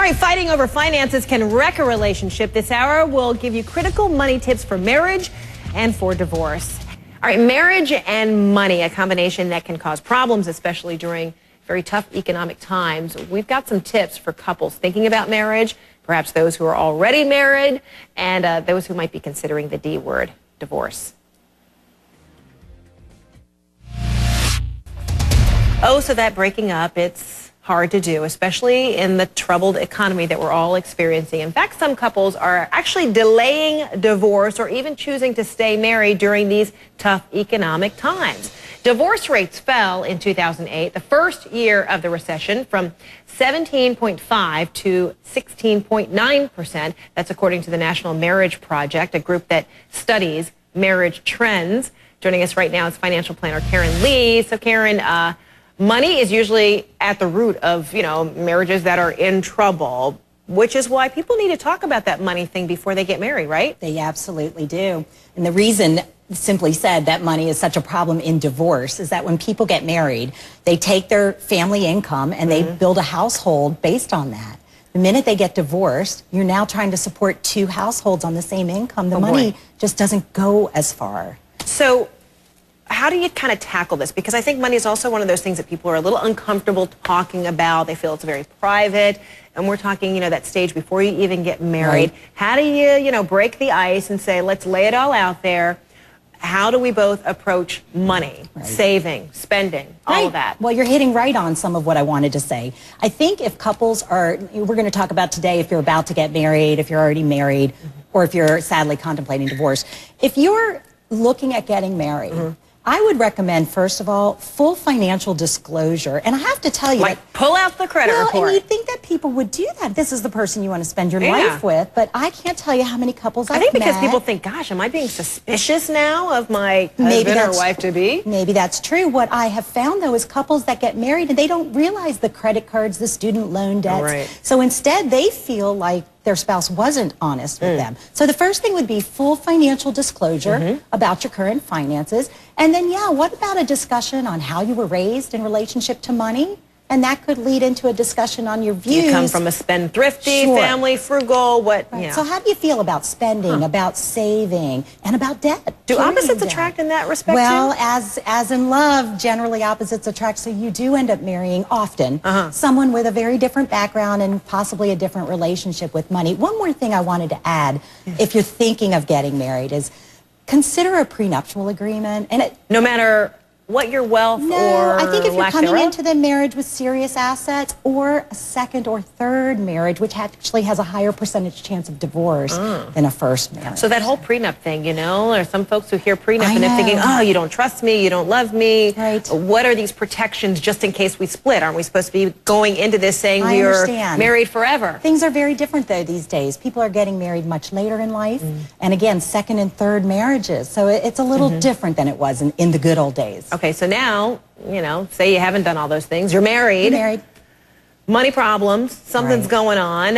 right, fighting over finances can wreck a relationship. This hour will give you critical money tips for marriage and for divorce. All right, marriage and money, a combination that can cause problems, especially during very tough economic times. We've got some tips for couples thinking about marriage, perhaps those who are already married, and those who might be considering the D word, divorce. Oh, so that breaking up, it's hard to do, especially in the troubled economy that we're all experiencing. In fact, some couples are actually delaying divorce or even choosing to stay married during these tough economic times. Divorce rates fell in 2008, the first year of the recession, from 17.5 to 16.9%. That's according to the National Marriage Project, a group that studies marriage trends. Joining us right now is financial planner Karen Lee. So Karen, money is usually at the root of, marriages that are in trouble, which is why people need to talk about that money thing before they get married, right? They absolutely do. And the reason, simply said, that money is such a problem in divorce is that when people get married, they take their family income and they build a household based on that. The minute they get divorced, you're now trying to support two households on the same income. The money just doesn't go as far. So how do you kind of tackle this? Because I think money is also one of those things that people are a little uncomfortable talking about. They feel it's very private. And we're talking, that stage before you even get married. Right. How do you, break the ice and say, let's lay it all out there? How do we both approach money, saving, spending, all of that? Well, you're hitting right on some of what I wanted to say. I think if couples are, we're going to talk about today if you're about to get married, if you're already married, or if you're sadly contemplating divorce. If you're looking at getting married, I would recommend, first of all, full financial disclosure. And I have to tell you, pull out the credit report. And you'd think that people would do that. This is the person you want to spend your life with. But I can't tell you how many couples I've met. I think because people think, gosh, am I being suspicious now of my husband or wife-to-be? Maybe that's true. What I have found, though, is couples that get married and they don't realize the credit cards, the student loan debts. So instead, they feel like their spouse wasn't honest with them. So the first thing would be full financial disclosure about your current finances. And then, what about a discussion on how you were raised in relationship to money? And that could lead into a discussion on your views. You come from a spendthrifty family, frugal, So how do you feel about spending, about saving, and about debt? Do opposites attract in that respect, Well, as in love, generally opposites attract, so you do end up marrying often someone with a very different background and possibly a different relationship with money. One more thing I wanted to add, if you're thinking of getting married, is consider a prenuptial agreement. And no matter what your wealth or I think if you're coming thereof? into the marriage with serious assets, or a second or third marriage, which actually has a higher percentage chance of divorce than a first marriage. So that whole prenup thing, there are some folks who hear prenup and they're thinking, oh, you don't trust me, you don't love me. What are these protections just in case we split? Aren't we supposed to be going into this saying we are married forever? Things are very different, though, these days. People are getting married much later in life. And again, second and third marriages. So it's a little different than it was in the good old days. Okay, so now, say you haven't done all those things. You're married. Money problems, something's going on,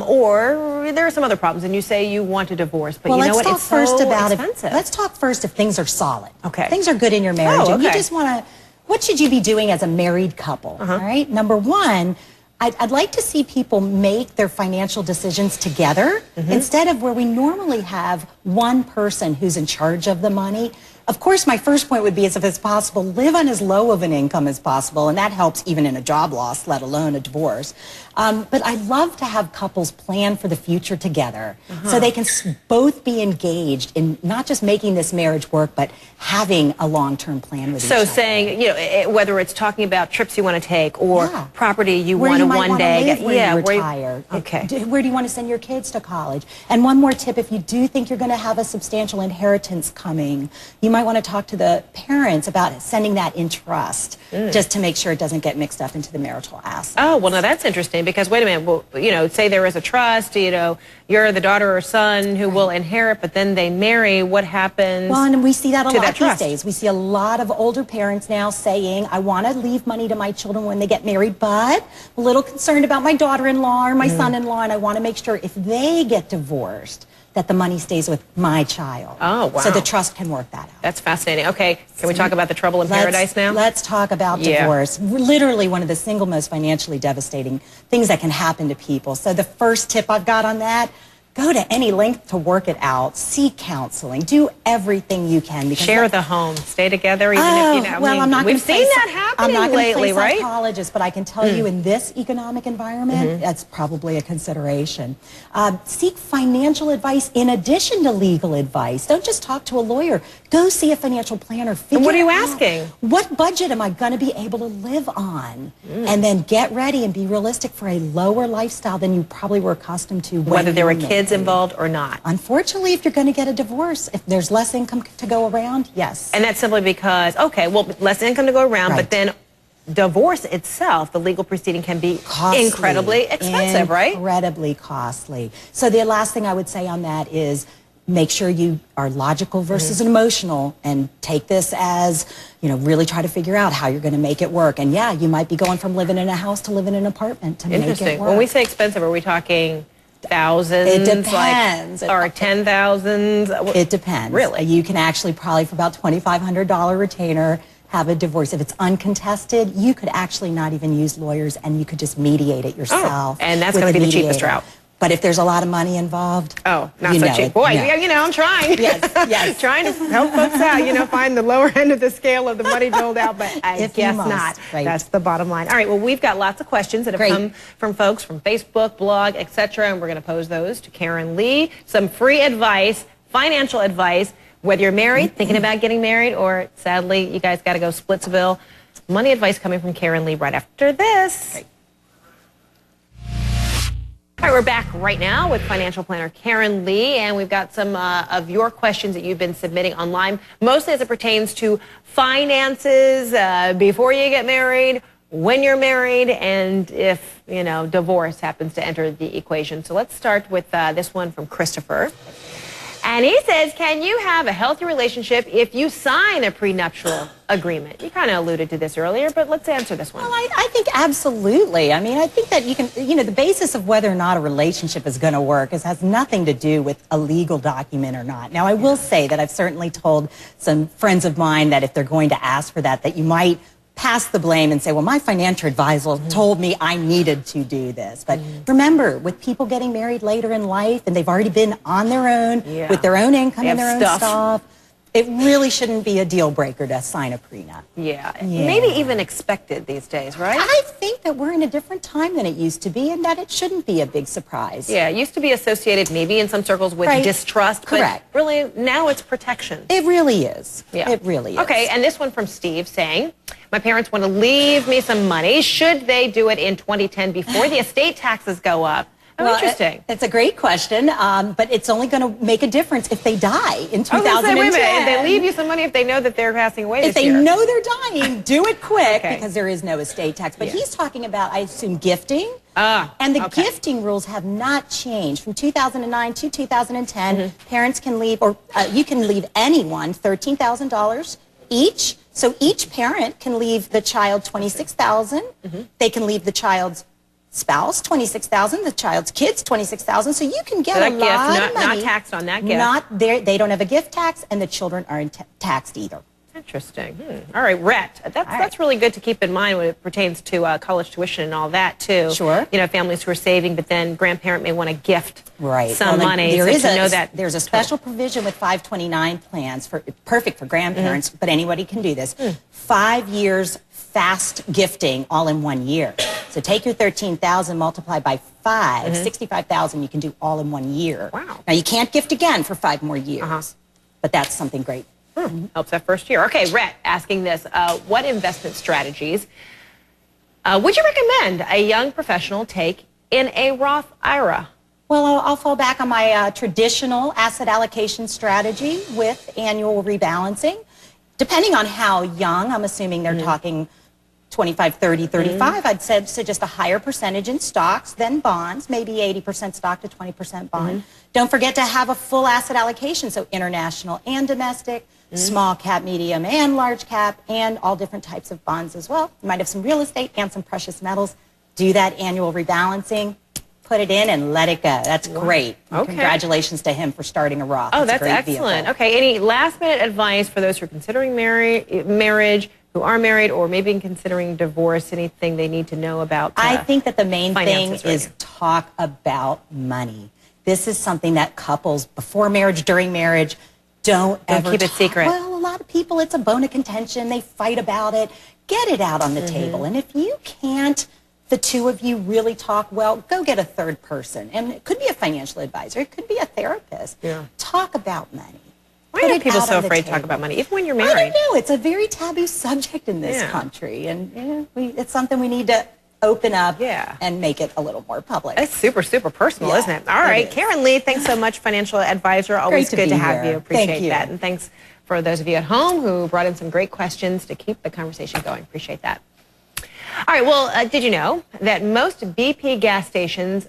or there are some other problems, and you say you want a divorce, but you know what? It's so expensive. Let's talk first if things are solid. Okay. Things are good in your marriage, and you just want to, what should you be doing as a married couple, all right? Number one, I'd like to see people make their financial decisions together instead of where we normally have one person who's in charge of the money. Of course, my first point would be, is if it's possible, live on as low of an income as possible, and that helps even in a job loss, let alone a divorce. But I'd love to have couples plan for the future together so they can both be engaged in not just making this marriage work, but having a long-term plan with each other. So saying, whether it's talking about trips you want to take or property you want to one day get, where you retire. Where do you want to send your kids to college? And one more tip, if you do think you're going to have a substantial inheritance coming, you might want to talk to the parents about sending that in trust, just to make sure it doesn't get mixed up into the marital assets. Oh, well, now that's interesting, because wait a minute, well, say there is a trust, you're the daughter or son who will inherit, but then they marry, what happens? Well, and we see that a lot these days. We see a lot of older parents now saying, I want to leave money to my children when they get married, but a little concerned about my daughter-in-law or my son-in-law, and I want to make sure if they get divorced, that the money stays with my child. Oh, wow. So the trust can work that out. That's fascinating. Okay, can we talk about the trouble in paradise now? Let's talk about divorce. Literally one of the single most financially devastating things that can happen to people. So the first tip I've got on that, go to any length to work it out. Seek counseling. Do everything you can. Share the home. Stay together, even if you know. Well, I'm not we've seen that happening lately, right? Psychologist, but I can tell you in this economic environment, that's probably a consideration. Seek financial advice in addition to legal advice. Don't just talk to a lawyer. Go see a financial planner. And what are you asking? What budget am I going to be able to live on? And then get ready and be realistic for a lower lifestyle than you probably were accustomed to. Whether there were kids involved or not. Unfortunately, if you're going to get a divorce, if there's less income to go around, yes. And that's simply because, okay, well, less income to go around, but then divorce itself, the legal proceeding can be incredibly expensive, right? Incredibly costly. So the last thing I would say on that is make sure you are logical versus emotional, and take this as, you know, really try to figure out how you're going to make it work. And yeah, you might be going from living in a house to living in an apartment to make it work. When we say expensive, are we talking thousands? It depends. Or 10,000s? It depends. Really? You can actually probably for about $2,500 retainer have a divorce. If it's uncontested, you could actually not even use lawyers, and you could just mediate it yourself. And that's going to be the cheapest route. But if there's a lot of money involved, not so cheap. Boy, you know, I'm trying. Yes. Trying to help folks out, you know, find the lower end of the scale of the money doled out, but I guess not. Right. That's the bottom line. All right, well, we've got lots of questions that have come from folks from Facebook, blog, etc., and we're going to pose those to Karen Lee. Some free advice, financial advice, whether you're married, thinking about getting married, or sadly, you guys got to go Splitsville. Money advice coming from Karen Lee right after this. Great. All right, we're back right now with financial planner Karen Lee, and we've got some of your questions that you've been submitting online, mostly as it pertains to finances before you get married, when you're married, and if, you know, divorce happens to enter the equation. So let's start with this one from Christopher. And he says, can you have a healthy relationship if you sign a prenuptial agreement? You kind of alluded to this earlier, but let's answer this one. Well, I think absolutely. I mean, I think that you can, you know, the basis of whether or not a relationship is going to work has nothing to do with a legal document or not. Now, I will say that I've certainly told some friends of mine that if they're going to ask for that you might pass the blame and say, well, my financial advisor told me I needed to do this. But remember, with people getting married later in life and they've already been on their own with their own income and their own stuff, it really shouldn't be a deal breaker to sign a prenup. Maybe even expected these days, right? I think that we're in a different time than it used to be, and that it shouldn't be a big surprise. It used to be associated maybe in some circles with distrust, but really now it's protection. It really is. It really is. Okay, and this one from Steve saying, my parents want to leave me some money. Should they do it in 2010 before the estate taxes go up? Well, interesting. It's a great question, but it's only going to make a difference if they die in 2010. I was gonna say, wait a minute, if they leave you some money if they know that they're passing away this year. If they know they're dying, do it quick because there is no estate tax. But he's talking about, I assume, gifting. And the gifting rules have not changed. From 2009 to 2010, parents can leave, or you can leave anyone $13,000 each. So each parent can leave the child $26,000. They can leave the child's spouse $26,000, the child's kids $26,000. So you can get a lot of money. Not taxed on that gift. They don't have a gift tax, and the children aren't taxed either. Interesting. All right, Rhett. That's really good to keep in mind when it pertains to college tuition and all that too. Sure. You know, families who are saving, but then grandparent may want to gift some money. There's a special provision with 529 plans perfect for grandparents, but anybody can do this. 5 years fast gifting all in 1 year. So take your $13,000 multiplied by 5, $65,000 you can do all in 1 year. Wow. Now you can't gift again for 5 more years, but that's something great. Helps that first year. Okay, Rhett asking this, what investment strategies would you recommend a young professional take in a Roth IRA? Well, I'll fall back on my traditional asset allocation strategy with annual rebalancing. Depending on how young, I'm assuming they're talking 25, 30, 35, I'd suggest a higher percentage in stocks than bonds, maybe 80% stock to 20% bond. Don't forget to have a full asset allocation, so international and domestic, small cap, medium, and large cap, and all different types of bonds as well. You might have some real estate and some precious metals. Do that annual rebalancing. put it in and let it go. That's great. Okay. Congratulations to him for starting a Roth. Oh, that's excellent. Okay, any last-minute advice for those who are considering marriage, who are married, or maybe considering divorce? Anything they need to know about I think that the main thing right is talk about money. This is something that couples before marriage, during marriage, don't ever keep it secret. Well, a lot of people, it's a bone of contention. They fight about it. Get it out on the table. And if you can't, the two of you really talk well, go get a third person. And it could be a financial advisor. It could be a therapist. Yeah. Talk about money. Why are people so afraid to talk about money, even when you're married? I don't know. It's a very taboo subject in this country. And it's something we need to open up and make it a little more public. It's super, super personal, isn't it? All right. Karen Lee, thanks so much, financial advisor. Always good to have you. Appreciate that. And thanks for those of you at home who brought in some great questions to keep the conversation going. Appreciate that. All right. Well, did you know that most BP gas stations